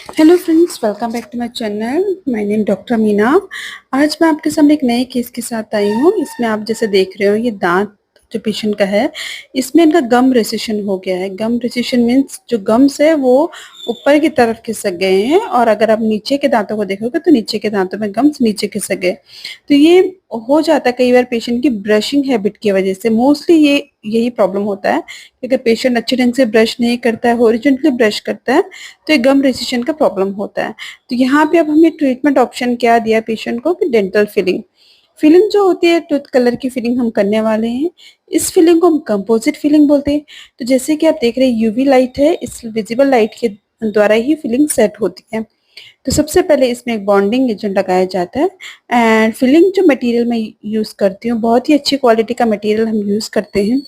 Hello friends, welcome back to my channel. My name doctor Meena. आज मैं आपके सामने एक नए केस के साथ आई हूँ। इसमें आप जैसे देख रहे हो, ये दांत जो पेशेंट का है, इसमें इनका गम रेसिशन हो गया है। गम रेसिशन मीन्स जो गम्स है वो ऊपर की तरफ खिसक गए हैं, और अगर आप नीचे के दांतों को देखोगे तो नीचे के दांतों में गम्स नीचे खिसक गए। तो ये हो जाता है कई बार पेशेंट की ब्रशिंग हैबिट की वजह से। मोस्टली ये यही प्रॉब्लम होता है कि अगर पेशेंट अच्छे ढंग से ब्रश नहीं करता है, हॉरिजॉन्टली ब्रश करता है, तो ये गम रेसिशन का प्रॉब्लम होता है। तो यहाँ पे अब हमने ट्रीटमेंट ऑप्शन क्या दिया पेशेंट को कि डेंटल फिलिंग। फिलिंग जो होती है, टूथ कलर की फिलिंग हम करने वाले हैं। इस फिलिंग को हम कंपोजिट फिलिंग बोलते हैं। तो जैसे कि आप देख रहे हैं, यूवी लाइट है, इस विजिबल लाइट के द्वारा ही फिलिंग सेट होती है। तो सबसे पहले इसमें एक बॉन्डिंग एजेंट लगाया जाता है। एंड फिलिंग जो मटेरियल मैं यूज करती हूँ, बहुत ही अच्छी क्वालिटी का मटेरियल हम यूज करते हैं।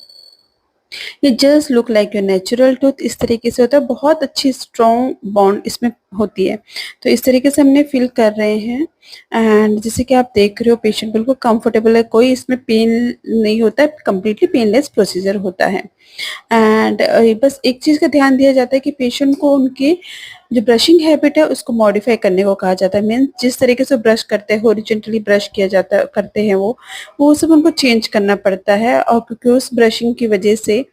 ये just look like your natural tooth, इस तरीके से होता है। बहुत अच्छी स्ट्रॉन्ग बॉन्ड इसमें होती है। तो इस तरीके से हमने फिल कर रहे हैं। एंड जैसे कि आप देख रहे हो, पेशेंट बिल्कुल कंफर्टेबल है, कोई इसमें पेन नहीं होता है, कंप्लीटली पेनलेस प्रोसीजर होता है। एंड बस एक चीज का ध्यान दिया जाता है कि पेशेंट को उनकी जो ब्रशिंग हैबिट है उसको मॉडिफाई करने को कहा जाता है। मीन्स जिस तरीके से ब्रश करते हैं, हॉरिजॉन्टली ब्रश किया जाता है, करते हैं वो सब उनको चेंज करना पड़ता है। और क्योंकि उस ब्रशिंग की वजह से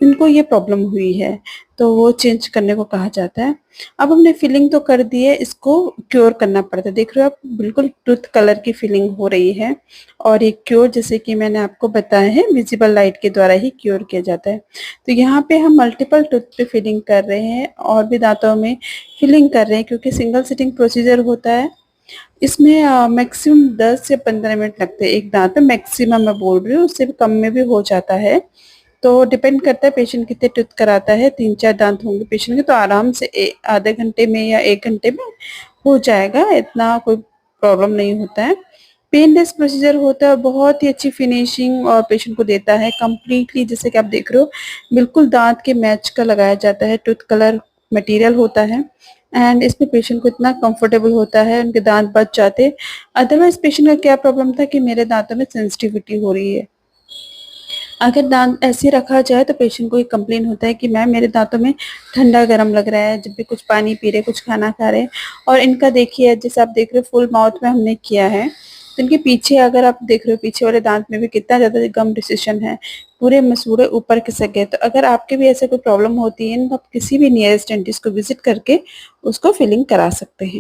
इनको ये प्रॉब्लम हुई है, तो वो चेंज करने को कहा जाता है। अब हमने फिलिंग तो कर दी है, इसको क्योर करना पड़ता है। देख रहे हो आप, बिल्कुल टूथ कलर की फिलिंग हो रही है। और ये क्योर, जैसे कि मैंने आपको बताया है, विजिबल लाइट के द्वारा ही क्योर किया जाता है। तो यहाँ पे हम मल्टीपल टूथ पे फिलिंग कर रहे हैं, और भी दांतों में फिलिंग कर रहे हैं, क्योंकि सिंगल सिटिंग प्रोसीजर होता है। इसमें मैक्सिमम 10 से 15 मिनट लगते हैं एक दांत पे। मैक्सिमम मैं बोल रही हूँ, उससे भी कम में भी हो जाता है। तो डिपेंड करता है पेशेंट कितने टूथ कराता है। 3-4 दांत होंगे पेशेंट के, तो आराम से आधे घंटे में या 1 घंटे में हो जाएगा। इतना कोई प्रॉब्लम नहीं होता है। पेनलेस प्रोसीजर होता है, बहुत ही अच्छी फिनिशिंग और पेशेंट को देता है कंप्लीटली। जैसे कि आप देख रहे हो, बिल्कुल दांत के मैच का लगाया जाता है, टूथ कलर मटेरियल होता है। एंड इसमें पेशेंट को इतना कंफर्टेबल होता है, उनके दांत बच जाते। अदरवाइज पेशेंट का क्या प्रॉब्लम था कि मेरे दांतों में सेंसिटिविटी हो रही है। अगर दांत ऐसे रखा जाए तो पेशेंट को एक कंप्लेन होता है कि मैम मेरे दांतों में ठंडा गर्म लग रहा है जब भी कुछ पानी पी रहे, कुछ खाना खा रहे। और इनका देखिए, जैसे आप देख रहे हो, फुल माउथ में हमने किया है। तो इनके पीछे अगर आप देख रहे हो, पीछे वाले दांत में भी कितना ज्यादा गम डिसीजन है, पूरे मसूड़े ऊपर खिसक गए। तो अगर आपके भी ऐसे कोई प्रॉब्लम होती है, आप किसी भी नियरेस्ट डेंटिस्ट को विजिट करके उसको फिलिंग करा सकते हैं।